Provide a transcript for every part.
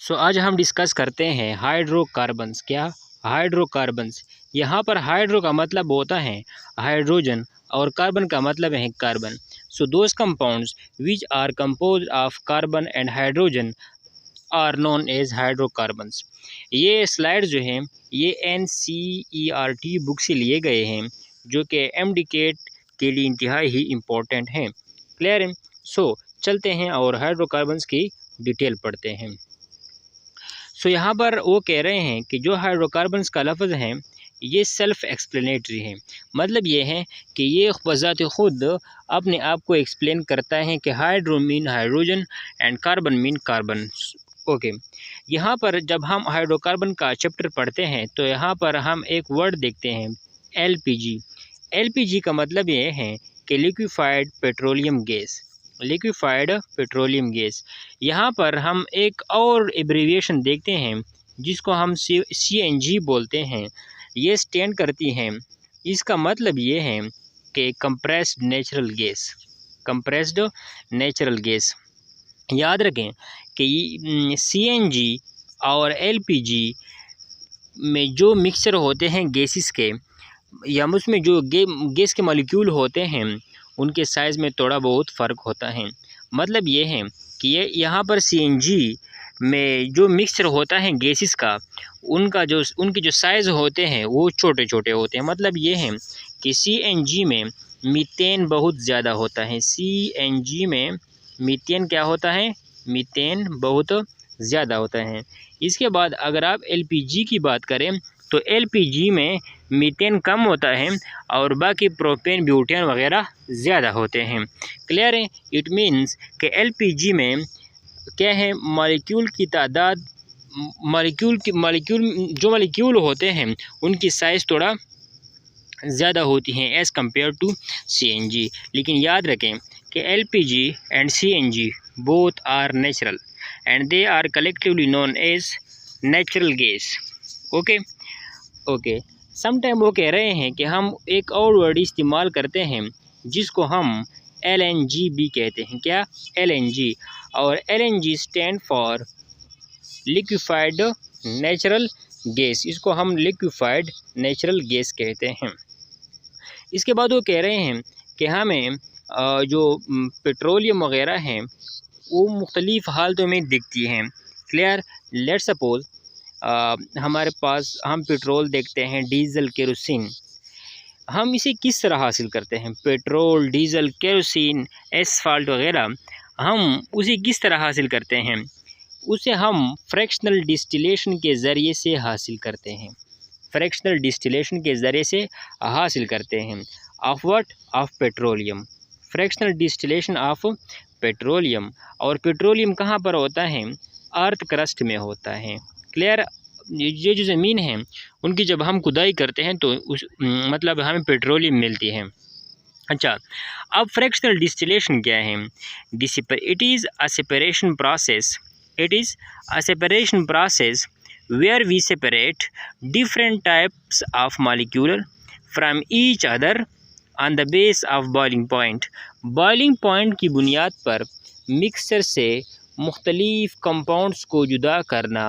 आज हम डिस्कस करते हैं हाइड्रोकार्बन्स। क्या? हाइड्रोकार्बन्स। यहाँ पर हाइड्रो का मतलब होता है हाइड्रोजन और कार्बन का मतलब है carbon. Those compounds which are composed of carbon and hydrogen are known as hydrocarbons. ये स्लाइड जो है ये NCERT बुक से लिए गए हैं, जो कि MDCAT के लिए इंतहाई ही इम्पोर्टेंट हैं। क्लियर है? चलते हैं और हाइड्रोकार्बन्स की डिटेल पढ़ते हैं। यहाँ पर वो कह रहे हैं कि जो हाइड्रोकार्बन्स का लफ्ज़ है ये सेल्फ एक्सप्लेनेटरी है। मतलब ये है कि ये बज़ात ख़ुद अपने आप को एक्सप्लेन करता है कि hydro mean hydrogen and carbon mean carbon. Okay, यहाँ पर जब हम हाइड्रोकार्बन का चैप्टर पढ़ते हैं तो यहाँ पर हम एक वर्ड देखते हैं LPG। LPG का मतलब ये है कि liquefied petroleum gas. Liquefied petroleum gas. यहाँ पर हम एक और एब्रीविएशन देखते हैं जिसको हम CNG बोलते हैं। ये स्टैंड करती हैं। इसका मतलब ये है कि compressed natural gas. Compressed natural gas. याद रखें कि CNG और LPG में जो मिक्सचर होते हैं गैसेस के, या उसमें जो गैस के मॉलिक्यूल होते हैं उनके साइज़ में थोड़ा बहुत फ़र्क होता है। मतलब ये है कि ये यहाँ पर CNG में जो मिक्सचर होता है गैसेस का, उनके जो साइज़ होते हैं वो छोटे छोटे होते हैं। मतलब ये है कि CNG में मीथेन बहुत ज़्यादा होता है। CNG में मीथेन क्या होता है? मीथेन बहुत ज़्यादा होता है। इसके बाद अगर आप LPG की बात करें तो LPG में मीथेन कम होता है और बाकी प्रोपेन ब्यूटेन वगैरह ज़्यादा होते हैं। क्लियर है? इट मीन्स कि LPG में क्या है, मॉलिक्यूल की तादाद, जो मॉलिक्यूल होते हैं उनकी साइज़ थोड़ा ज़्यादा होती हैं एज़ कम्पेयर टू CNG। लेकिन याद रखें कि LPG and CNG both are natural and they are collectively known as natural gas. Okay. Sometime वो कह रहे हैं कि हम एक और वर्ड इस्तेमाल करते हैं जिसको हम LNG भी कहते हैं। क्या? LNG। और LNG stand for liquefied natural gas. इसको हम लिक्विफाइड नेचुरल गैस कहते हैं। इसके बाद वो कह रहे हैं कि हमें जो पेट्रोलियम वगैरह हैं वो मुख्तलिफ़ हालतों में दिखती हैं। क्लियर? लेट्स सपोज़ हमारे पास हम पेट्रोल देखते हैं, डीज़ल, केरोसिन। हम इसे किस तरह हासिल करते हैं? पेट्रोल, डीज़ल, केरोसिन, एसफाल्ट वगैरह हम उसे किस तरह हासिल करते हैं? उसे हम फ्रैक्शनल डिस्टिलेशन के ज़रिए से हासिल करते हैं। फ्रैक्शनल डिस्टिलेशन के ज़रिए से हासिल करते हैं। Of what? Of petroleum. Fractional distillation of petroleum. और पेट्रोलियम कहाँ पर होता है? अर्थ क्रस्ट में होता है। क्लियर? ये जो ज़मीन है उनकी जब हम खुदाई करते हैं तो मतलब हमें पेट्रोलियम मिलती है। अच्छा, अब फ्रैक्शनल डिस्टिलेशन क्या है? It is a separation process. It is a separation process where we separate different types of molecule from each other on the base of boiling point। Boiling point की बुनियाद पर mixture से मुख्तलिफ compounds को जुदा करना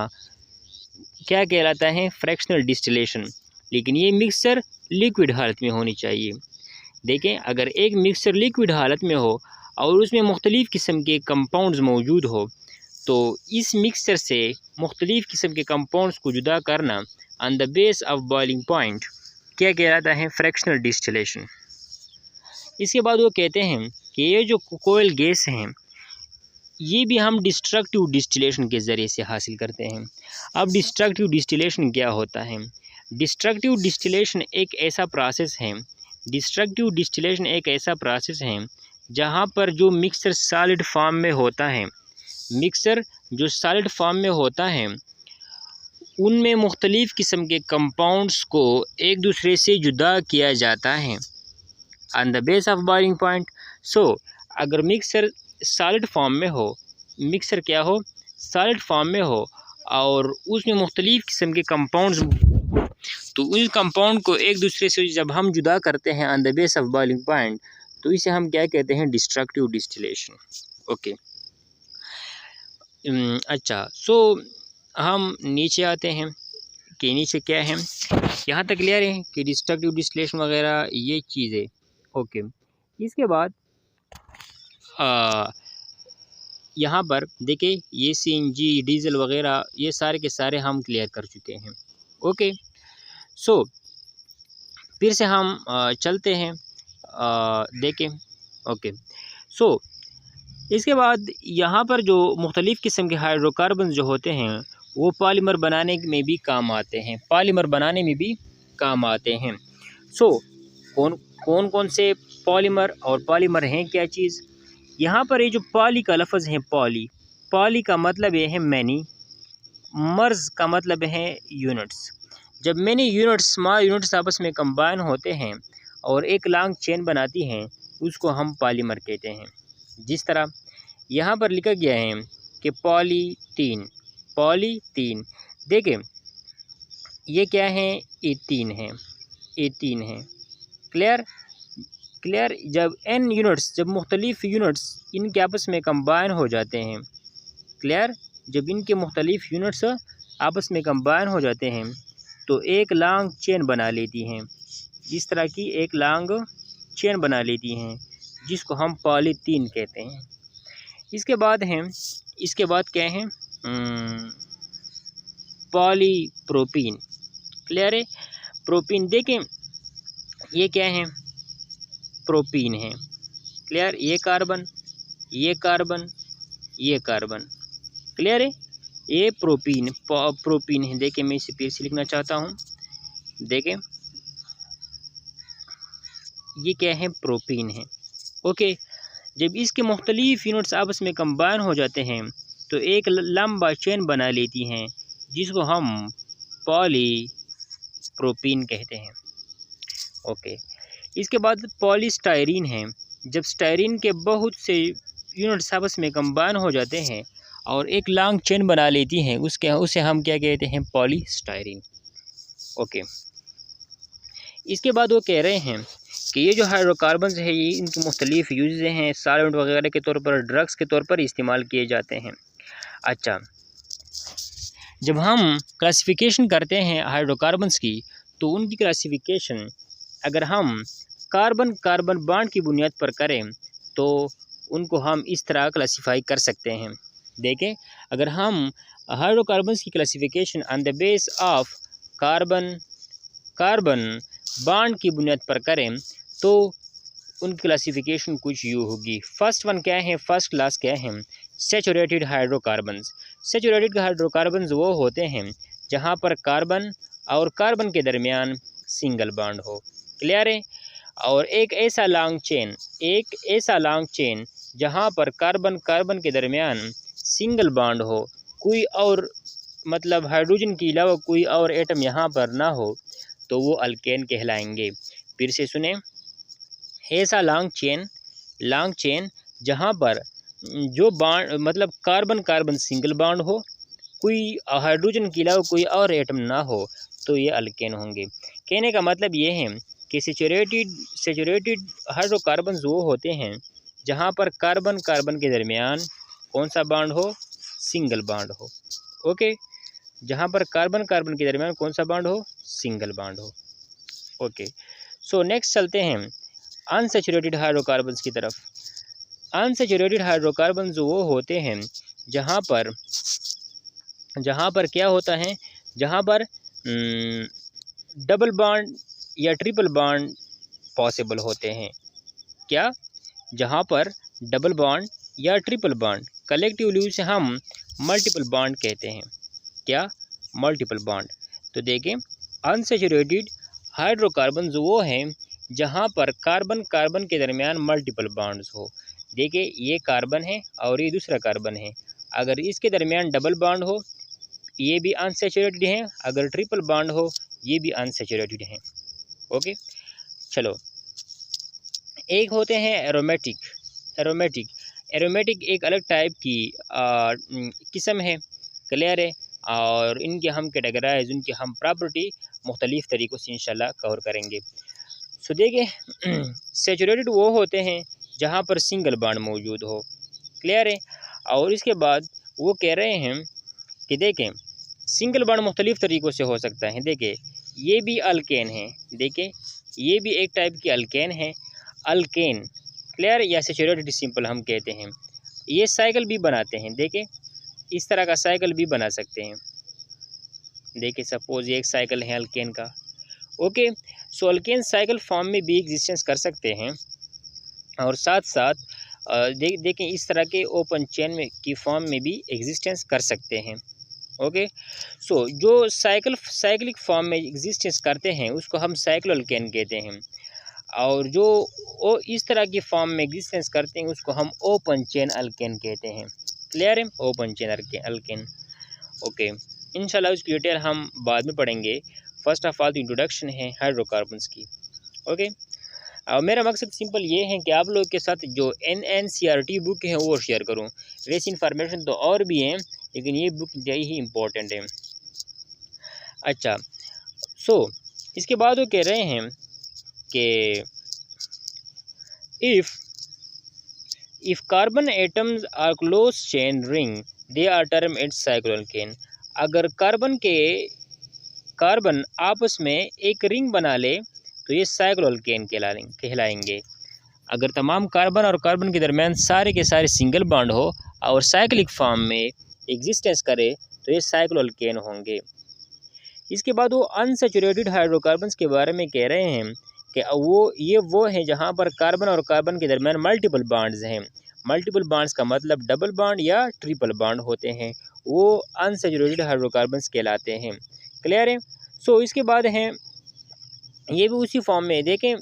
क्या कहलाता है? Fractional distillation. लेकिन ये मिक्सचर लिक्विड हालत में होनी चाहिए। देखें, अगर एक मिक्सचर लिक्विड हालत में हो और उसमें मुख्तलिफ़ किस्म के कंपाउंड्स मौजूद हो तो इस मिक्सचर से मुख्तलिफ़ किस्म के कंपाउंड्स को जुदा करना on the base of boiling point क्या कहलाता है? Fractional distillation. इसके बाद वो कहते हैं कि ये जो कोयल गैस हैं ये भी हम डिस्ट्रक्टिव डिस्टिलेशन के ज़रिए से हासिल करते हैं। अब डिस्ट्रक्टिव डिस्टिलेशन क्या होता है? डिस्ट्रक्टिव डिस्टिलेशन एक ऐसा प्रोसेस है डिस्ट्रक्टिव डिस्टिलेशन एक ऐसा प्रोसेस है जहाँ पर जो मिक्सचर सॉलिड फॉर्म में होता है, मिक्सचर जो सॉलिड फॉर्म में होता है उनमें मुख्तलिफ़ किस्म के कंपाउंड्स को एक दूसरे से जुदा किया जाता है on the base of boiling point. अगर मिक्सचर सॉलिड फॉर्म में हो, मिक्सचर क्या हो? सॉलिड फॉर्म में हो और उसमें मुख्तलिफ़ किस्म के कंपाउंड्स, तो उन कंपाउंड को एक दूसरे से जब हम जुदा करते हैं on the base of boiling point तो इसे हम क्या कहते हैं? Destructive distillation. ओके। अच्छा, हम नीचे आते हैं कि नीचे क्या है, यहाँ तक क्लियर है कि डिस्ट्रक्टिव डिस्टिलेशन वगैरह ये चीज़ें। ओके, इसके बाद यहाँ पर देखिए ये सीएनजी डीजल वगैरह ये सारे के सारे हम क्लियर कर चुके हैं। ओके, सो फिर से हम चलते हैं देखें। ओके, सो इसके बाद यहाँ पर जो मुख्तलिफ़ किस्म के हाइड्रोकार्बन जो होते हैं वो पॉलीमर बनाने में भी काम आते हैं, पॉलीमर बनाने में भी काम आते हैं। सो कौन कौन कौन से पॉलीमर और पॉलीमर हैं क्या चीज़, यहाँ पर ये जो पॉली का लफ्ज़ है, पॉली का मतलब ये है मैनी, मर्ज का मतलब है यूनिट्स। जब मैनी यूनिट्स स्मॉल यूनिट्स आपस में कंबाइन होते हैं और एक लॉन्ग चेन बनाती हैं उसको हम पॉलीमर कहते हैं। जिस तरह यहाँ पर लिखा गया है कि पॉलीथीन देखें ये क्या है, एथीन है। क्लियर, जब एन यूनिट्स जब मुख्तलिफ़ यूनिट्स इनके आपस में कंबाइन हो जाते हैं, क्लियर, जब इनके मुख्तलिफ़ यूनिट्स आपस में कंबाइन हो जाते हैं तो एक लॉन्ग चेन बना लेती हैं, इस तरह की एक लॉन्ग चेन बना लेती हैं जिसको हम पॉलीथीन कहते हैं। इसके बाद क्या है, पॉलीप्रोपीन। क्लियर है, प्रोपीन देखें ये क्या है, प्रोपीन है। क्लियर, ये कार्बन क्लियर है, ये प्रोपीन है। देखें मैं इसे फिर से लिखना चाहता हूँ, देखें ये क्या है, प्रोपीन है। ओके, जब इसके मुख्तलिफ यूनिट्स आपस में कंबाइन हो जाते हैं तो एक लंबा चेन बना लेती हैं जिसको हम पॉलीप्रोपीन कहते हैं। ओके, इसके बाद पॉलीस्टायरीन है। जब स्टायरीन के बहुत से यूनिट्स आपस में कंबाइन हो जाते हैं और एक लॉन्ग चेन बना लेती हैं उसे हम क्या कहते हैं, पॉलीस्टायरीन। ओके, इसके बाद वो कह रहे हैं कि ये जो हाइड्रोकार्बन्स है ये इनकी मुख्तलिफ़ यूज़ हैं, सॉल्वेंट वगैरह के तौर पर, ड्रग्स के तौर पर इस्तेमाल किए जाते हैं। अच्छा, जब हम क्लासिफिकेशन करते हैं हाइड्रोकार्बन्स की तो उनकी क्लासिफिकेशन अगर हम कार्बन कार्बन बॉन्ड की बुनियाद पर करें तो उनको हम इस तरह क्लासिफाई कर सकते हैं। देखें, अगर हम हाइड्रोकार्बन्स की classification on the base of carbon bond की बुनियाद पर करें तो उनकी क्लासिफिकेशन कुछ यूँ होगी। फर्स्ट क्लास क्या है, सैचुरेटेड हाइड्रोकार्बन्स। सैचुरेटेड हाइड्रोकार्बन्स वो होते हैं जहाँ पर कार्बन और कार्बन के दरमियान सिंगल बॉन्ड हो। क्लियर है, और एक ऐसा लॉन्ग चेन जहाँ पर कार्बन कार्बन के दरमियान सिंगल बॉन्ड हो, कोई और मतलब हाइड्रोजन के अलावा कोई और एटम यहाँ पर ना हो, तो वो अल्केन कहलाएंगे। फिर से सुने, ऐसा लॉन्ग चेन जहाँ पर जो बॉन्ड मतलब कार्बन कार्बन सिंगल बॉन्ड हो, कोई हाइड्रोजन के अलावा कोई और एटम ना हो, तो ये अल्केन होंगे। कहने का मतलब ये है कि सैचुरेटेड हाइड्रोकार्बन्स वो होते हैं जहाँ पर कार्बन कार्बन के दरमियान कौन सा बॉन्ड हो, सिंगल बॉन्ड हो। ओके, जहाँ पर कार्बन कार्बन के दरमियान कौन सा बॉन्ड हो, सिंगल बॉन्ड हो। ओके, सो नेक्स्ट चलते हैं अनसैचुरेटेड हाइड्रोकार्बन्स की तरफ। अनसैचुरेटेड हाइड्रोकार्बन्स वो होते हैं जहाँ पर क्या होता है, जहाँ पर डबल बॉन्ड या ट्रिपल बॉन्ड पॉसिबल होते हैं। क्या, जहाँ पर डबल बॉन्ड या ट्रिपल बॉन्ड, कलेक्टिवली उसे हम मल्टीपल बॉन्ड कहते हैं। क्या, मल्टीपल बॉन्ड। तो देखें, अनसैचुरेटेड हाइड्रोकार्बन्स वो हैं जहाँ पर कार्बन कार्बन के दरमियान मल्टीपल बॉन्ड्स हो। देखिए, ये कार्बन है और ये दूसरा कार्बन है, अगर इसके दरमियान डबल बॉन्ड हो ये भी अनसैचुरेटेड हैं, अगर ट्रिपल बॉन्ड हो ये भी अनसैचुरेटेड हैं। ओके, चलो, एक होते हैं एरोमेटिक एक अलग टाइप की किस्म है। क्लियर है, और इनके हम कैटेगराइज, उनकी हम प्रॉपर्टी मुख्तलिफ़ तरीक़ों से इंशाल्लाह कवर करेंगे। सो देखिए, सैचुरेटेड वो होते हैं जहाँ पर सिंगल बॉन्ड मौजूद हो। क्लियर है, और इसके बाद वो कह रहे हैं कि देखें सिंगल बॉन्ड मुख्तलिफ़ तरीक़ों से हो सकता है। देखिए ये भी अल्केन है, देखिए ये भी एक टाइप की अल्केन है, अल्केन क्लियर या सैचुरेटेड सिंपल हम कहते हैं। ये साइकिल भी बनाते हैं, देखिए इस तरह का साइकिल भी बना सकते हैं। देखिए सपोज़ ये एक साइकिल है अल्केन का। ओके, सो अल्केन साइकिल फॉर्म में भी एग्जिस्टेंस कर सकते हैं और साथ साथ देखें इस तरह के ओपन चेन में की फॉर्म में भी एग्जिस्टेंस कर सकते हैं। ओके, सो जो साइक्लिक फॉर्म में एग्जिस्टेंस करते हैं उसको हम साइक्लो अल्केन कहते हैं, और जो इस तरह की फॉर्म में एग्जिस्टेंस करते हैं उसको हम ओपन चेन अल्केन कहते हैं। क्लियर है, ओपन चेन अल्केन। ओके, इंशाल्लाह उसकी डिटेल हम बाद में पढ़ेंगे। फर्स्ट ऑफ ऑल इंट्रोडक्शन है हाइड्रोकार्बन्स की। ओके, और मेरा मकसद सिंपल ये है कि आप लोग के साथ जो NNCERT बुक है वो शेयर करूं। वैसे इन्फॉर्मेशन तो और भी हैं लेकिन ये बुक यही ही इम्पोर्टेंट है। अच्छा, सो इसके बाद वो कह रहे हैं कि if carbon atoms are close chain ring they are term its cycloalkane. अगर कार्बन आपस में एक रिंग बना ले तो ये साइक्लोअल्केन कहलाएंगे। अगर तमाम कार्बन और कार्बन के दरमियान सारे के सारे सिंगल बॉन्ड हो और साइक्लिक फॉर्म में एग्जिस्टेंस करे तो ये साइक्लोअल्केन होंगे। इसके बाद वो अनसैचुरेटेड हाइड्रोकार्बन्स के बारे में कह रहे हैं कि वो हैं जहाँ पर कार्बन और कार्बन के दरमियान मल्टीपल बॉन्ड्स हैं। मल्टीपल बॉन्ड्स का मतलब डबल बॉन्ड या ट्रिपल बॉन्ड होते हैं, वो अनसैचुरेटेड हाइड्रोकार्बन्स कहलाते हैं। क्लियर है। सो इसके बाद हैं ये भी उसी फॉर्म में, देखें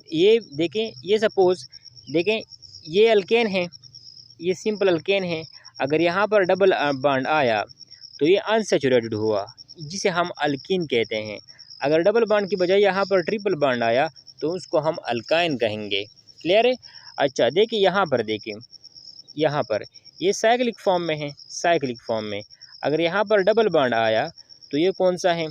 ये सपोज़ देखें ये अल्केन है, ये सिंपल अल्केन है। अगर यहाँ पर डबल बॉन्ड आया तो ये अनसैचुरेटेड हुआ, जिसे हम अल्कीन कहते हैं। अगर डबल बॉन्ड की बजाय यहाँ पर ट्रिपल बॉन्ड आया तो उसको हम अल्काइन कहेंगे। क्लियर है। अच्छा, देखिए यहाँ पर ये साइक्लिक फॉर्म में है। साइक्लिक फॉर्म में अगर यहाँ पर डबल बॉन्ड आया तो ये कौन सा है,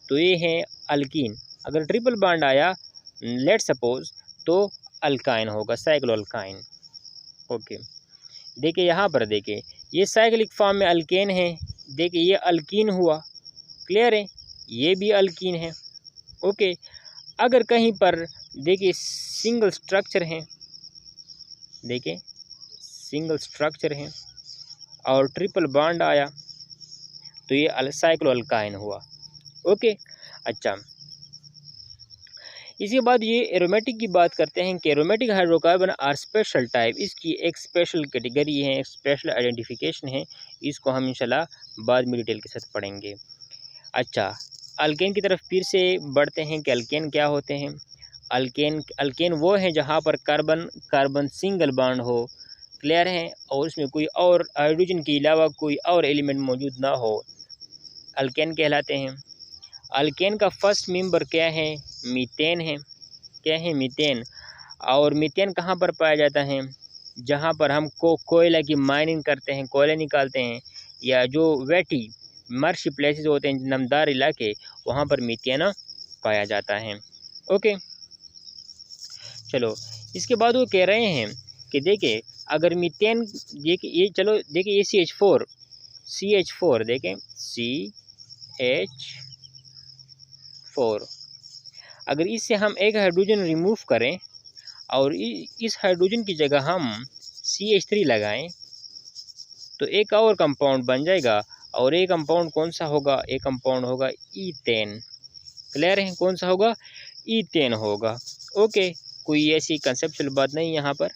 तो ये है अल्कीन। अगर ट्रिपल बॉन्ड आया लेट सपोज तो अल्काइन होगा, साइक्लोअल्काइन। ओके, देखिए यहाँ पर देखिए ये साइक्लिक फॉर्म में अल्केन है, देखिए ये अल्कीन हुआ। क्लियर है, ये भी अल्कीन है। ओके, अगर कहीं पर देखिए सिंगल स्ट्रक्चर है, देखिए सिंगल स्ट्रक्चर है और ट्रिपल बॉन्ड आया तो ये साइक्लोअल्काइन हुआ। ओके, अच्छा इसके बाद ये एरोमेटिक की बात करते हैं कि aromatic hydrocarbon are special type. इसकी एक स्पेशल कैटेगरी है, एक स्पेशल आइडेंटिफिकेशन है। इसको हम इंशाल्लाह बाद में डिटेल के साथ पढ़ेंगे। अच्छा, अल्केन की तरफ फिर से बढ़ते हैं कि अल्केन क्या होते हैं। अल्केन वो हैं जहाँ पर कार्बन सिंगल बॉन्ड हो। क्लियर है, और उसमें कोई और हाइड्रोजन के अलावा कोई और एलिमेंट मौजूद ना हो, अल्केन कहलाते हैं। अल्केन का फर्स्ट मेंबर क्या है, मीथेन है। क्या है, मीथेन। और मीथेन कहाँ पर पाया जाता है, जहाँ पर हम कोयला की माइनिंग करते हैं, कोयला निकालते हैं, या जो वेटी मर्शी प्लेसेस होते हैं, नमदार इलाके, वहाँ पर मीथेन पाया जाता है। ओके, चलो इसके बाद वो कह रहे हैं कि देखिए अगर मीथेन ये चलो देखिए ये CH4 देखें CH4, अगर इससे हम एक हाइड्रोजन रिमूव करें और इस हाइड्रोजन की जगह हम CH3 लगाएं तो एक और कंपाउंड बन जाएगा, और एक कंपाउंड कौन सा होगा, एक कंपाउंड होगा ईथेन। क्लियर है, कौन सा होगा, ईथेन होगा। ओके, कोई ऐसी कंसेप्चुअल बात नहीं यहाँ पर।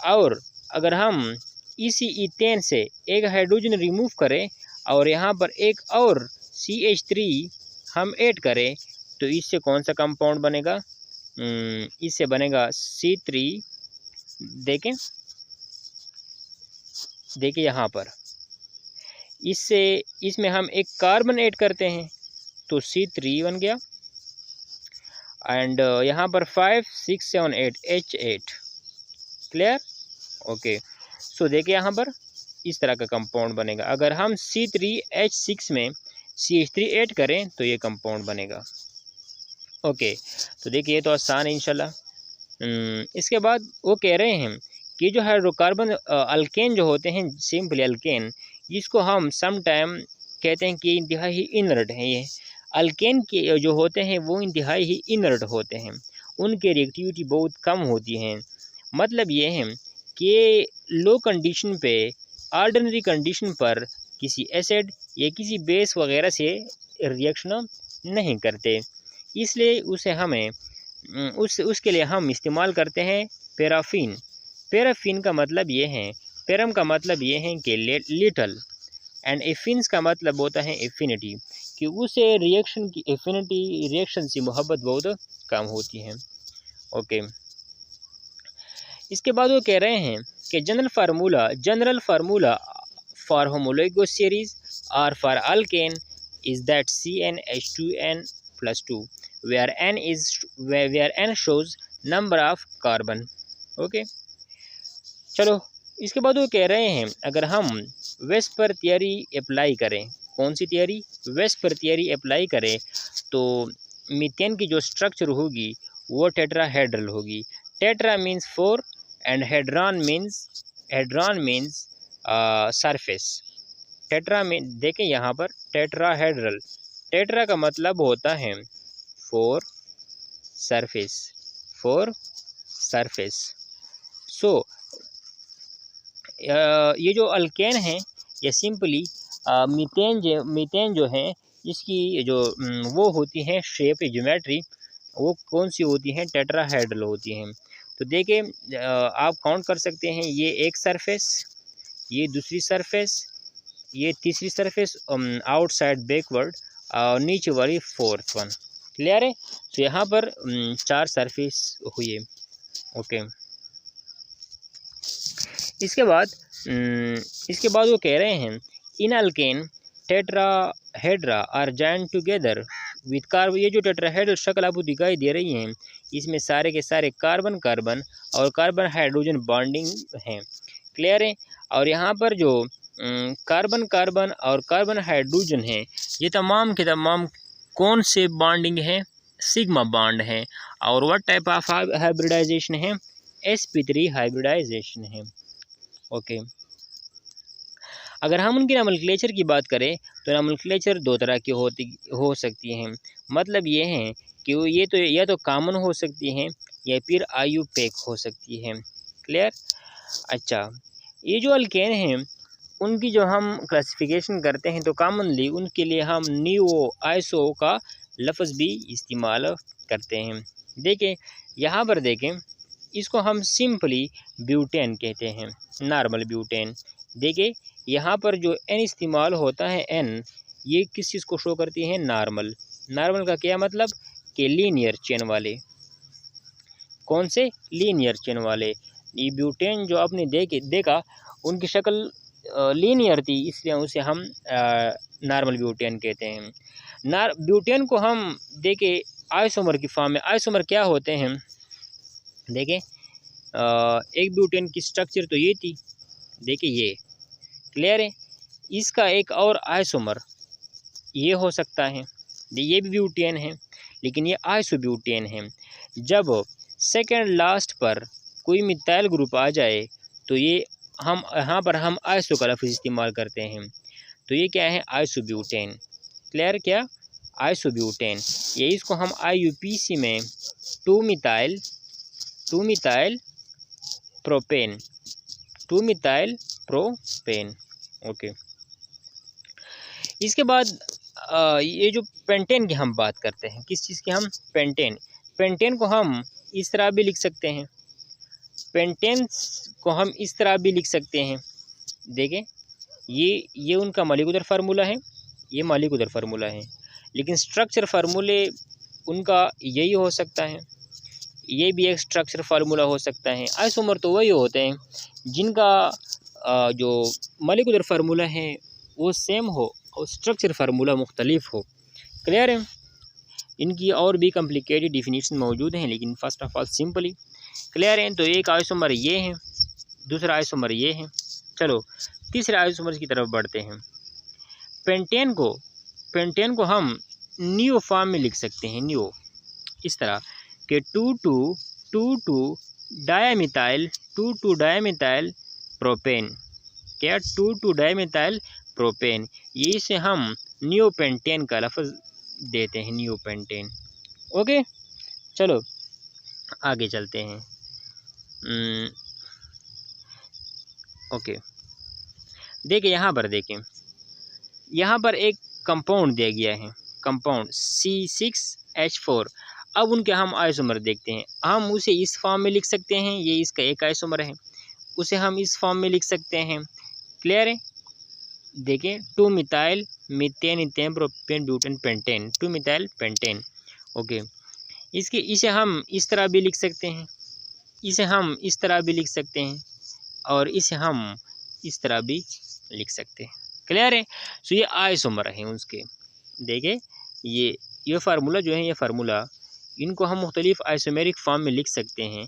और अगर हम इसी ईथेन से एक हाइड्रोजन रिमूव करें और यहाँ पर एक और CH3 हम ऐड करें तो इससे कौन सा कंपाउंड बनेगा, इससे बनेगा C3। देखिए यहाँ पर इसमें हम एक कार्बन ऐड करते हैं तो C3 बन गया, एंड यहाँ पर 5 6 7 8 H8। क्लियर। ओके, सो देखिए यहाँ पर इस तरह का कंपाउंड बनेगा। अगर हम C3H6 में CH3 ऐड करें तो ये कंपाउंड बनेगा। ओके, तो देखिए ये तो आसान है इंशाल्लाह। इसके बाद वो कह रहे हैं कि जो हाइड्रोकार्बन अल्केन जो होते हैं, सिंपली अल्केन, इसको हम सम टाइम कहते हैं कि इंतहाई ही इनर्ट हैं। ये अल्केन के जो होते हैं वो इंतहाई ही इनर्ट होते हैं, उनकी रिएक्टिविटी बहुत कम होती है। मतलब ये है कि लो कंडीशन पे, ऑर्डिनरी कंडीशन पर किसी एसिड या किसी बेस वगैरह से रिएक्शन नहीं करते, इसलिए उसे हमें उसके लिए हम इस्तेमाल करते हैं पैराफिन। पैराफिन का मतलब ये है, पैरम का मतलब ये है कि लिटल, एंड एफिन्स का मतलब होता है एफिनिटी, कि उसे रिएक्शन की एफिनिटी, रिएक्शन से मोहब्बत बहुत कम होती है। ओके, इसके बाद वो कह रहे हैं कि general formula for homologous series और for alkane is that CnH2n+2 where n shows number of carbon। Okay, चलो इसके बाद वो कह रहे हैं अगर हम वेस्पर थियरी अप्लाई करें, कौन सी थियरी? वेस्पर थियरी अप्लाई करें तो मीथेन की जो स्ट्रक्चर होगी वो टेट्राहेड्रल होगी। Tetra means 4 and hadron means surface. Tetra में देखें यहाँ पर टेट्राहेड्रल, टेट्रा का मतलब होता है 4 सरफेस। सो ये जो अल्केन है ये सिंपली मीथेन जो है इसकी जो वो होती है शेप, ज्योमेट्री वो कौन सी होती है? टेट्राहेड्रल होती हैं। तो देखिए आप काउंट कर सकते हैं, ये एक सरफेस, ये दूसरी सरफेस, ये तीसरी सरफेस आउटसाइड बैकवर्ड और नीचे वाली फोर्थ वन। क्लियर है? तो यहाँ पर 4 सरफेस हुए। ओके, इसके बाद वो कह रहे हैं in alkane tetrahedra are joined together with carbon. ये जो टेट्राहेड्रल शक्ल आपको दिखाई दे रही है इसमें सारे के सारे कार्बन और कार्बन हाइड्रोजन बॉन्डिंग हैं। क्लियर है? और यहाँ पर जो कार्बन और कार्बन हाइड्रोजन है ये तमाम के तमाम कौन से बॉन्डिंग है? सिग्मा बॉन्ड है। और व्हाट टाइप ऑफ हाइब्रिडाइजेशन है? sp3 हाइब्रिडाइजेशन है। ओके, अगर हम उनकी नोमेनक्लेचर की बात करें तो नोमेनक्लेचर 2 तरह की हो सकती हैं। मतलब ये है कि वो ये तो या तो कॉमन हो सकती हैं या फिर आयुपेक हो सकती है। क्लियर? अच्छा, ये जो अल्केन हैं उनकी जो हम क्लासिफिकेशन करते हैं तो कॉमनली उनके लिए हम नियो आइसो का लफ्ज़ भी इस्तेमाल करते हैं। देखें यहाँ पर देखें, इसको हम सिंपली ब्यूटेन कहते हैं, नॉर्मल ब्यूटेन। देखिए यहाँ पर जो एन इस्तेमाल होता है, एन ये किस चीज़ को शो करती है? नॉर्मल का क्या मतलब? कि लीनियर चेन वाले। कौन से? लीनियर चेन वाले। ये ब्यूटेन जो आपने देखा उनकी शक्ल लीनियर थी, इसलिए उसे हम नॉर्मल ब्यूटेन कहते हैं। ब्यूटेन को हम देखे आइसोमर की फॉर्म में। आइसोमर क्या होते हैं? देखें एक ब्यूटेन की स्ट्रक्चर तो ये थी, देखिए ये। क्लियर है? इसका एक और आइसोमर ये हो सकता है, ये भी ब्यूटेन है लेकिन ये आइसोब्यूटेन है। जब सेकेंड लास्ट पर कोई मिथाइल ग्रुप आ जाए तो ये हम यहाँ पर हम आइसो का लफ्ज़ इस्तेमाल करते हैं। तो ये क्या है? आइसोब्यूटेन। क्लियर? क्या? आइसोब्यूटेन। ये इसको हम IUPAC में 2 मिथाइल प्रोपेन। ओके, इसके बाद ये जो पेंटेन की हम बात करते हैं, किस चीज़ की? हम पेंटेन को हम इस तरह भी लिख सकते हैं, देखें ये उनका मॉलिक्यूलर फार्मूला है, ये मॉलिक्यूलर फार्मूला है, लेकिन स्ट्रक्चर फार्मूले उनका यही हो सकता है, ये भी एक स्ट्रक्चर फार्मूला हो सकता है। आइसोमर तो वही होते हैं जिनका जो मॉलिक्यूलर फार्मूला है वो सेम हो और स्ट्रक्चर फार्मूला मुख्तलिफ हो। क्लियर है? इनकी और भी कॉम्प्लिकेटेड डिफिनीशन मौजूद हैं लेकिन first of all simply clear है। तो एक आइसोमर ये है, दूसरा आइसोमर ये है। चलो तीसरे आइसोमर की तरफ बढ़ते हैं। पेंटेन को हम नियो फॉर्म में लिख सकते हैं, नियो इस तरह के 2,2 डायमिथाइल प्रोपेन। क्या? 2,2 डायमिथाइल प्रोपेन, ये इसे हम नियोपेंटेन का लफ्ज़ देते हैं, नियोपेंटेन। ओके, चलो आगे चलते हैं। ओके, देखिए यहाँ पर, देखें यहाँ पर एक कंपाउंड दिया गया है, कंपाउंड C6H4। अब उनके हम आइसोमर देखते हैं। हम उसे इस फॉर्म में लिख सकते हैं, ये इसका एक आइसोमर है, उसे हम इस फॉर्म में लिख सकते हैं। क्लियर है? देखें 2 methyl methane ethane propane butane pentane, 2 methyl pentane. Okay, इसे हम इस तरह भी लिख सकते हैं, इसे हम इस तरह भी लिख सकते हैं, और इसे हम इस तरह भी लिख सकते हैं। क्लियर है? सो ये आइसोमर हैं उसके। देखें ये फार्मूला जो है, ये फार्मूला इनको हम मुख्तलिफ आइसोमेरिक फॉर्म में लिख सकते हैं।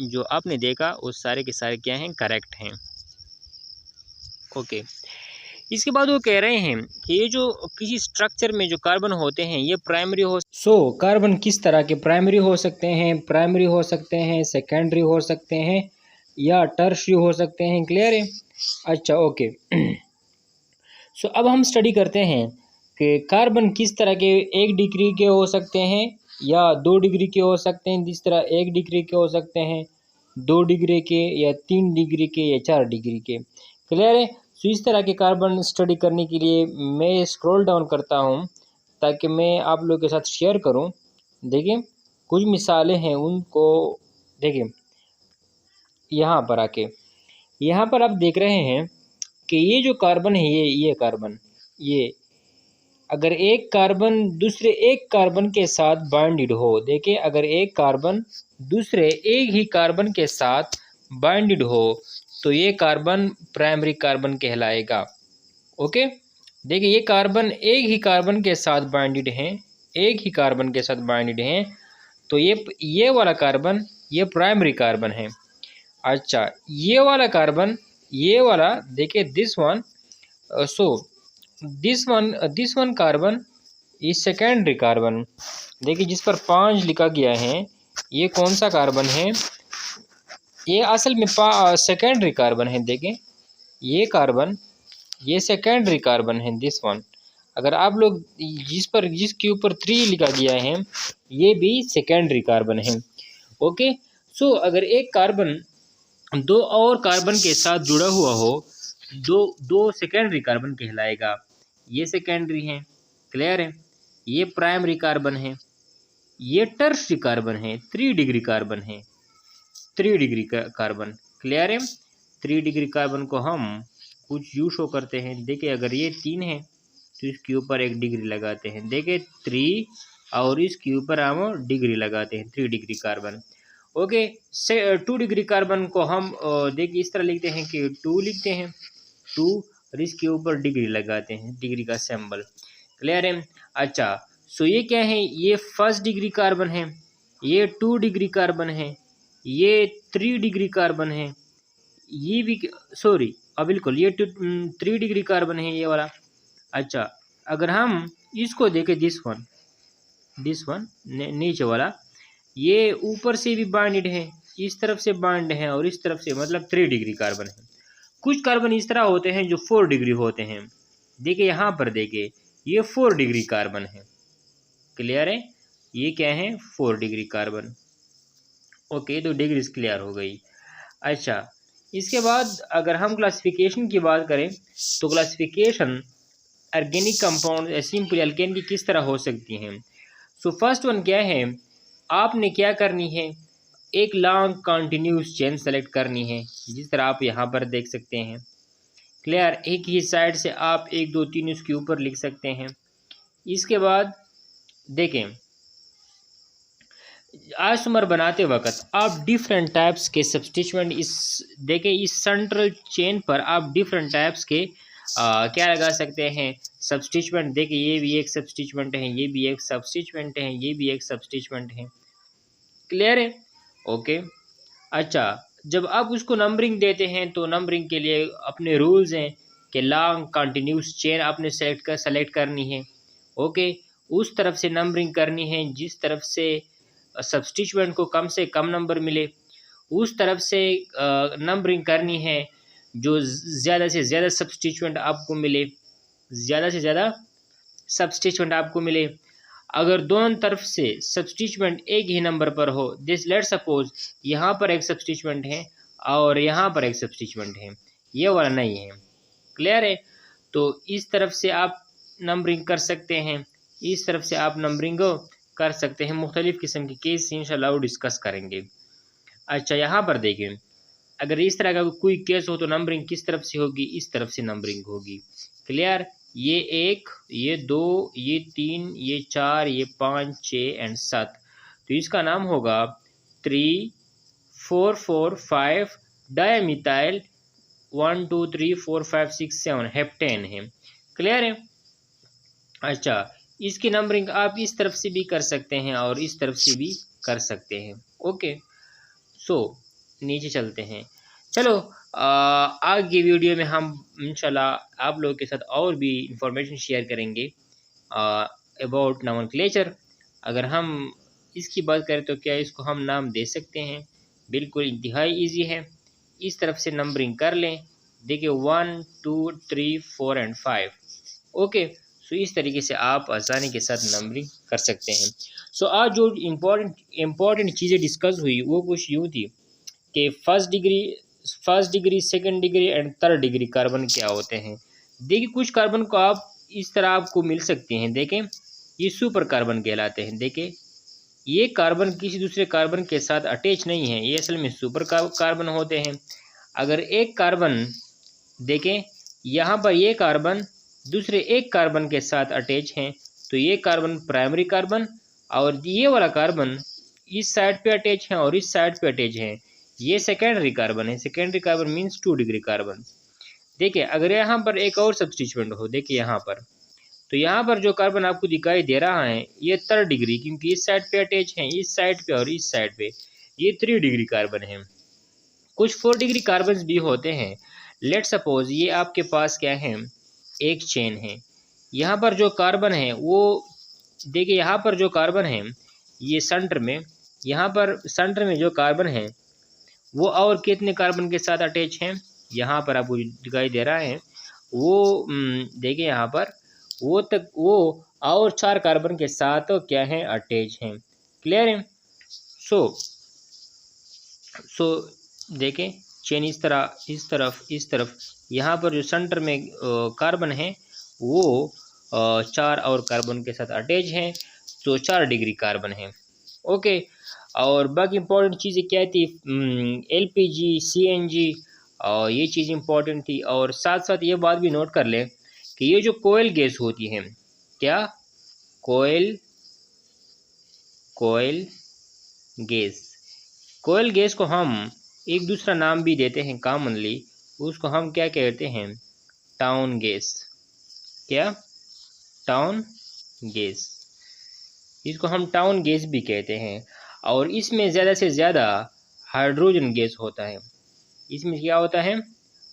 जो आपने देखा वो सारे के सारे क्या हैं, करेक्ट हैं। ओके, इसके बाद वो कह रहे हैं कि ये जो किसी स्ट्रक्चर में जो कार्बन होते हैं ये प्राइमरी हो। कार्बन किस तरह के प्राइमरी हो सकते हैं? प्राइमरी हो सकते हैं, सेकेंडरी हो सकते हैं, या टर्शियरी हो सकते हैं। क्लियर है? अच्छा, ओके। अब हम स्टडी करते हैं कि कार्बन किस तरह के 1 डिग्री के हो सकते हैं या 2 डिग्री के हो सकते हैं। जिस तरह 1 डिग्री के हो सकते हैं, 2 डिग्री के, या 3 डिग्री के, या 4 डिग्री के। क्लियर है? इस तरह के कार्बन स्टडी करने के लिए मैं स्क्रॉल डाउन करता हूं ताकि मैं आप लोगों के साथ शेयर करूं। देखिए कुछ मिसालें हैं, उनको देखिए। यहाँ पर आके, यहाँ पर आप देख रहे हैं कि ये जो कार्बन है, ये कार्बन, ये अगर एक कार्बन दूसरे एक कार्बन के साथ बाइंडेड हो, देखिए अगर एक कार्बन दूसरे एक ही कार्बन के साथ बाइंडेड हो तो ये कार्बन प्राइमरी कार्बन कहलाएगा। ओके, देखिए ये कार्बन एक ही कार्बन के साथ बाइंडेड हैं, एक ही कार्बन के साथ बाइंडेड हैं, तो ये वाला कार्बन ये प्राइमरी कार्बन है। अच्छा, ये वाला कार्बन, ये वाला देखिए this one, this one carbon is secondary carbon. देखिए जिस पर 5 लिखा गया है, ये कौन सा कार्बन है? ये असल में सेकेंडरी कार्बन है। देखें ये कार्बन, ये सेकेंडरी कार्बन है, दिस वन। अगर आप लोग जिसके ऊपर 3 लिखा गया है, ये भी सेकेंडरी कार्बन है। ओके, अगर एक कार्बन 2 और कार्बन के साथ जुड़ा हुआ हो, दो सेकेंडरी कार्बन कहलाएगा। ये सेकेंडरी है। क्लियर है? ये प्राइमरी कार्बन है, ये टर्शियरी कार्बन है, 3 डिग्री कार्बन है, 3 डिग्री कार्बन। क्लियर है? 3 डिग्री कार्बन को हम कुछ यूँ शो करते हैं। देखिए अगर ये 3 है तो इसके ऊपर 1 डिग्री लगाते हैं। देखिए 3, और इसके ऊपर हम डिग्री लगाते हैं, 3 degree carbon. Okay, 2 degree carbon को हम देखिए इस तरह लिखते हैं कि 2 लिखते हैं, 2, और इसके ऊपर डिग्री लगाते हैं, डिग्री का सिंबल। क्लियर है? अच्छा, ये क्या है? ये 1 डिग्री कार्बन है, ये 2 डिग्री कार्बन है, ये 3 डिग्री कार्बन है, ये भी सॉरी बिल्कुल ये 3 डिग्री कार्बन है, ये वाला। अच्छा, अगर हम इसको देखें, दिस वन नीचे वाला, ये ऊपर से भी बाइंडेड है, इस तरफ से बाइंड है और इस तरफ से, मतलब 3 डिग्री कार्बन है। कुछ कार्बन इस तरह होते हैं जो 4 डिग्री होते हैं। देखिए यहाँ पर देखिए ये 4 डिग्री कार्बन है। क्लियर है? ये क्या है? 4 डिग्री कार्बन। ओके, तो डिग्रीज क्लियर हो गई। अच्छा, इसके बाद अगर हम क्लासिफिकेशन की बात करें तो classification organic compound simple alkane की किस तरह हो सकती हैं। फर्स्ट वन क्या है? आपने क्या करनी है? एक लॉन्ग कंटिन्यूस चेन सेलेक्ट करनी है, जिस तरह आप यहाँ पर देख सकते हैं। क्लियर? एक ही साइड से आप 1 2 3 उसके ऊपर लिख सकते हैं। इसके बाद देखें, आइसोमर बनाते वक्त आप डिफरेंट टाइप्स के सब्स्टिट्यूएंट इस सेंट्रल चेन पर आप डिफरेंट टाइप्स के क्या लगा सकते हैं? सब्स्टिट्यूएंट। देखिए ये भी एक सब्स्टिट्यूएंट है, ये भी एक सब्स्टिट्यूएंट है, ये भी एक सब्स्टिट्यूएंट है। क्लियर है? ओके। अच्छा, जब आप उसको नंबरिंग देते हैं तो नंबरिंग के लिए अपने रूल्स हैं कि लॉन्ग कंटिन्यूस चेन आपने सेलेक्ट करनी है। ओके, उस तरफ से नंबरिंग करनी है जिस तरफ से सब्स्टिट्यूएंट को कम से कम नंबर मिले, उस तरफ से नंबरिंग करनी है जो ज़्यादा से ज़्यादा सब्स्टिट्यूएंट आपको मिले, ज़्यादा से ज़्यादा सब्स्टिट्यूएंट आपको मिले। अगर दोनों तरफ से सब्स्टिट्यूएंट एक ही नंबर पर हो, दिस लेट सपोज यहाँ पर एक सब्स्टिट्यूएंट है और यहाँ पर एक सब्स्टिट्यूएंट है, ये वाला नहीं है। क्लियर है? तो इस तरफ से आप नंबरिंग कर सकते हैं, इस तरफ से आप नंबरिंग कर सकते हैं। मुख्तलिफ़ किस्म के केस इंशाल्लाह डिस्कस करेंगे। अच्छा, यहाँ पर देखिए, अगर इस तरह का कोई केस हो तो नंबरिंग किस तरफ से होगी? इस तरफ से नंबरिंग होगी। क्लियर? ये 1, ये 2, ये 3, ये 4, ये 5, 6 एंड 7। तो इसका नाम होगा 3, 4, 4, 5 डायमिथाइल 1, 2, 3, 4, 5, 6, 7 हेप्टेन है। क्लियर है? अच्छा, इसकी नंबरिंग आप इस तरफ से भी कर सकते हैं और इस तरफ से भी कर सकते हैं। ओके, सो नीचे चलते हैं। चलो, आगे वीडियो में हम इंशाल्लाह आप लोगों के साथ और भी इंफॉर्मेशन शेयर करेंगे अबाउट नोमेनक्लेचर। अगर हम इसकी बात करें तो क्या इसको हम नाम दे सकते हैं? बिल्कुल इंतहाई इजी है। इस तरफ से नंबरिंग कर लें, देखिए 1, 2, 3, 4 एंड 5। ओके, सो इस तरीके से आप आसानी के साथ नंबरिंग कर सकते हैं। सो आज जो इम्पोर्टेंट चीज़ें डिस्कस हुई वो कुछ यूँ थी कि first degree, second degree and third degree carbon क्या होते हैं। देखिए, कुछ कार्बन को आप इस तरह आपको मिल सकते हैं। देखें, ये सुपर कार्बन कहलाते हैं। देखें, ये कार्बन किसी दूसरे कार्बन के साथ अटैच नहीं है, ये असल में सुपर कार्बन होते हैं। अगर एक कार्बन देखें, यहाँ पर ये कार्बन दूसरे एक कार्बन के साथ अटैच हैं, तो ये कार्बन प्राइमरी कार्बन, और ये वाला कार्बन इस साइड पे अटैच है और इस साइड पे अटैच है, ये सेकेंडरी कार्बन है। Secondary carbon means 2 degree carbon. देखिए, अगर यहाँ पर एक और सब्स्टिट्यूएंट हो, देखिए यहाँ पर, तो यहाँ पर जो कार्बन आपको दिखाई दे रहा है ये 3rd डिग्री, क्योंकि इस साइड पे अटैच है, इस साइड पे और इस साइड पे, ये 3 डिग्री कार्बन है। कुछ 4 डिग्री कार्बन भी होते हैं। लेट सपोज ये आपके पास क्या है, एक चेन है। यहाँ पर जो कार्बन है वो देखिए, यहाँ पर जो कार्बन है ये सेंटर में, यहाँ पर सेंटर में जो कार्बन है वो और कितने कार्बन के साथ अटैच हैं, यहाँ पर आपको दिखाई दे रहा है वो देखिए यहाँ पर वो और 4 कार्बन के साथ क्या है, अटैच हैं। क्लियर है? सो देखें, चेन इस तरफ यहाँ पर जो सेंटर में कार्बन है वो 4 और कार्बन के साथ अटैच हैं, तो 4 डिग्री कार्बन है। ओके, और बाकी इंपॉर्टेंट चीज़ें क्या थी, LPG, CNG, और ये चीज़ इंपॉर्टेंट थी। और साथ साथ ये बात भी नोट कर लें कि ये जो कोयल गैस होती है, क्या कोयल गैस को हम एक दूसरा नाम भी देते हैं कॉमनली, उसको हम क्या कहते हैं, टाउन गैस। क्या? टाउन गैस, इसको हम टाउन गैस भी कहते हैं। और इसमें ज़्यादा से ज़्यादा हाइड्रोजन गैस होता है। इसमें क्या होता है,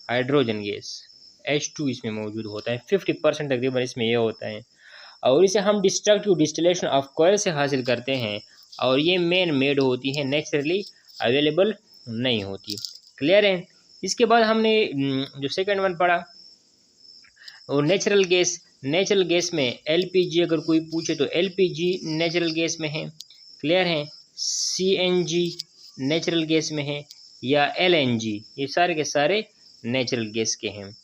हाइड्रोजन गैस, H2 इसमें मौजूद होता है। 50% तकरीबन इसमें ये होता है, और इसे हम डिस्ट्रक्टिव डिस्टिलेशन ऑफ कोयल से हासिल करते हैं, और ये मैन मेड होती है, नेचुरली अवेलेबल नहीं होती। क्लियर है? इसके बाद हमने जो सेकंड वन पढ़ा, और नेचुरल गैस में LPG अगर कोई पूछे तो LPG नेचुरल गैस में है। क्लियर है? CNG नेचुरल गैस में है, या LNG, ये सारे के सारे नेचुरल गैस के हैं।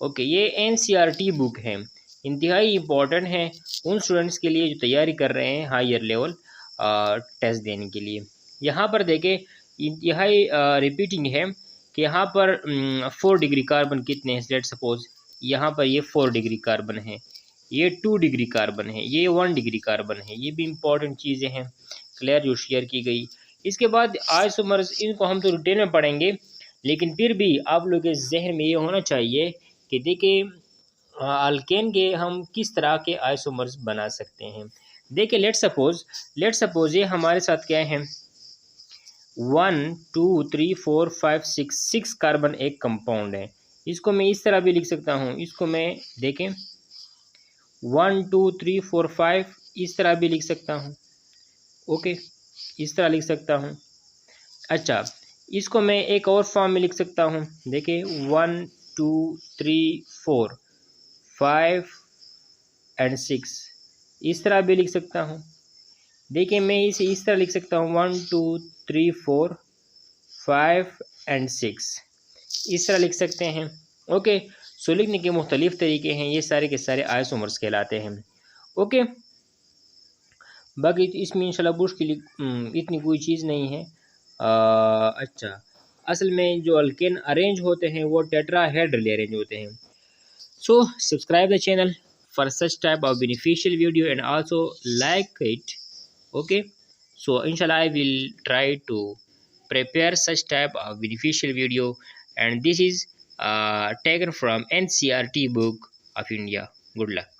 ओके, ये NCERT बुक है, इंतहाई इम्पोर्टेंट है उन स्टूडेंट्स के लिए जो तैयारी कर रहे हैं हायर लेवल टेस्ट देने के लिए। यहाँ पर देखें, इंतहाई रिपीटिंग है कि यहाँ पर 4 डिग्री कार्बन कितने हैं। लेट सपोज यहाँ पर ये 4 डिग्री कार्बन है, ये 2 डिग्री कार्बन है, ये 1 डिग्री कार्बन है। ये भी इम्पोर्टेंट चीज़ें हैं, क्लियर, जो शेयर की गई। इसके बाद आइसोमर्स, इनको हम तो डिटेल में पढ़ेंगे, लेकिन फिर भी आप लोगों के जहन में ये होना चाहिए कि देखिए अल्केन के हम किस तरह के आइसोमर्स बना सकते हैं। देखिए, लेट सपोज ये हमारे साथ क्या है, 1, 2, 3, 4, 5, 6 कार्बन एक कंपाउंड है। इसको मैं इस तरह भी लिख सकता हूँ, इसको मैं देखें 1, 2, 3, 4, 5 इस तरह भी लिख सकता हूँ। ओके, इस तरह लिख सकता हूँ। अच्छा, इसको मैं एक और फॉर्म में लिख सकता हूँ। देखिए 1 2 3 4 5 एंड 6, इस तरह भी लिख सकता हूँ। देखिए मैं इसे इस तरह लिख सकता हूँ 1 2 3 4 5 एंड 6, इस तरह लिख सकते हैं। ओके, सो लिखने के मुख्तलिफ तरीके हैं, ये सारे के सारे आइसोमर्स कहलाते हैं। ओके, बाकी इसमें इंशाल्लाह मुश्किल इतनी कोई चीज़ नहीं है। अच्छा, असल में जो अल्केन अरेंज होते हैं वो टेट्राहेड्रली अरेंज होते हैं। So subscribe the channel for such type of beneficial video and also like it. Okay, so inshallah I will try to prepare such type of beneficial video, and this is taken from NCERT book of India. Good luck.